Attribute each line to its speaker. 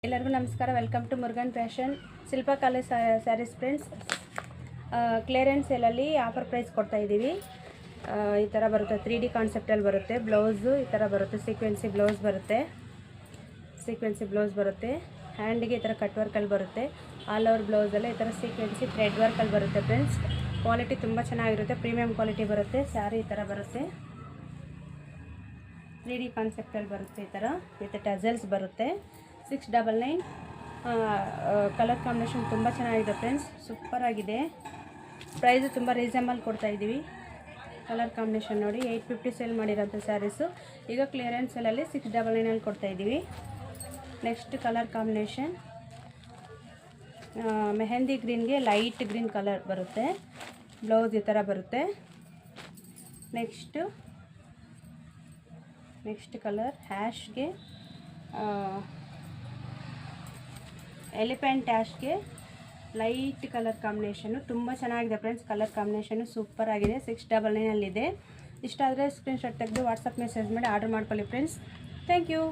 Speaker 1: ಎಲ್ಲರಿಗೂ ನಮಸ್ಕಾರ. Welcome to Murugan fashion Shilpa college sarees friends. Clearance ಸೇಲಲ್ಲಿ ಆಫರ್ ಪ್ರೈಸ್ ಕೊಡ್ತಾ ಇದ್ದೀವಿ. ಈ ಥರ ಬರುತ್ತೆ, 3D ಕಾನ್ಸೆಪ್ಟಲ್ಲಿ ಬರುತ್ತೆ. ಬ್ಲೌಸು ಈ ಥರ ಬರುತ್ತೆ, ಸೀಕ್ವೆನ್ಸಿ ಬ್ಲೌಸ್ ಬರುತ್ತೆ. ಹ್ಯಾಂಡಿಗೆ ಈ ಥರ ಕಟ್ ವರ್ಕಲ್ಲಿ ಬರುತ್ತೆ. ಆಲ್ ಓವರ್ ಬ್ಲೌಸಲ್ಲೇ ಈ ಥರ ಸೀಕ್ವೆನ್ಸಿ ಥ್ರೆಡ್ ವರ್ಕಲ್ಲಿ ಬರುತ್ತೆ ಫ್ರೆಂಡ್ಸ್. ಕ್ವಾಲಿಟಿ ತುಂಬ ಚೆನ್ನಾಗಿರುತ್ತೆ, ಪ್ರೀಮಿಯಂ ಕ್ವಾಲಿಟಿ ಬರುತ್ತೆ. ಸ್ಯಾರಿ ಈ ಥರ ಬರುತ್ತೆ, 3D ಕಾನ್ಸೆಪ್ಟಲ್ಲಿ ಬರುತ್ತೆ. ಈ ಥರ ವಿತ್ ಟಜಲ್ಸ್ ಬರುತ್ತೆ. 699. ಕಲರ್ ಕಾಂಬಿನೇಷನ್ ತುಂಬ ಚೆನ್ನಾಗಿದೆ ಫ್ರೆಂಡ್ಸ್, ಸೂಪರ್ ಆಗಿದೆ. ಪ್ರೈಸು ತುಂಬ ರೀಸನಬಲ್ ಕೊಡ್ತಾ ಇದ್ದೀವಿ. ಕಲರ್ ಕಾಂಬಿನೇಷನ್ ನೋಡಿ, 850 ಸೇಲ್ ಮಾಡಿರೋಂಥ ಸ್ಯಾರೀಸು ಈಗ ಕ್ಲಿಯರೆನ್ಸ್ ಸೇಲಲ್ಲಿ 699 ಕೊಡ್ತಾ ಇದ್ದೀವಿ. ನೆಕ್ಸ್ಟ್ ಕಲರ್ ಕಾಂಬಿನೇಷನ್ ಮೆಹಂದಿ ಗ್ರೀನ್ಗೆ ಲೈಟ್ ಗ್ರೀನ್ ಕಲರ್ ಬರುತ್ತೆ. ಬ್ಲೌಸ್ ಈ ಥರ ಬರುತ್ತೆ. ನೆಕ್ಸ್ಟ್ ಕಲರ್ ಹ್ಯಾಶ್ಗೆ ಎಲಿಫೆಂಟ್ ಆ್ಯಶ್ಗೆ ಲೈಟ್ ಕಲರ್ ಕಾಂಬಿನೇಷನ್ನು ತುಂಬ ಚೆನ್ನಾಗಿದೆ ಫ್ರೆಂಡ್ಸ್. ಕಲರ್ ಕಾಂಬಿನೇಷನ್ನು ಸೂಪರ್ ಆಗಿದೆ. 699 ಇಷ್ಟ ಆದರೆ ಸ್ಕ್ರೀನ್ಶಾಟ್ ತೆಗೆದು ವಾಟ್ಸಪ್ ಮೆಸೇಜ್ ಮಾಡಿ ಆರ್ಡರ್ ಮಾಡ್ಕೊಳ್ಳಿ ಫ್ರೆಂಡ್ಸ್. Thank you.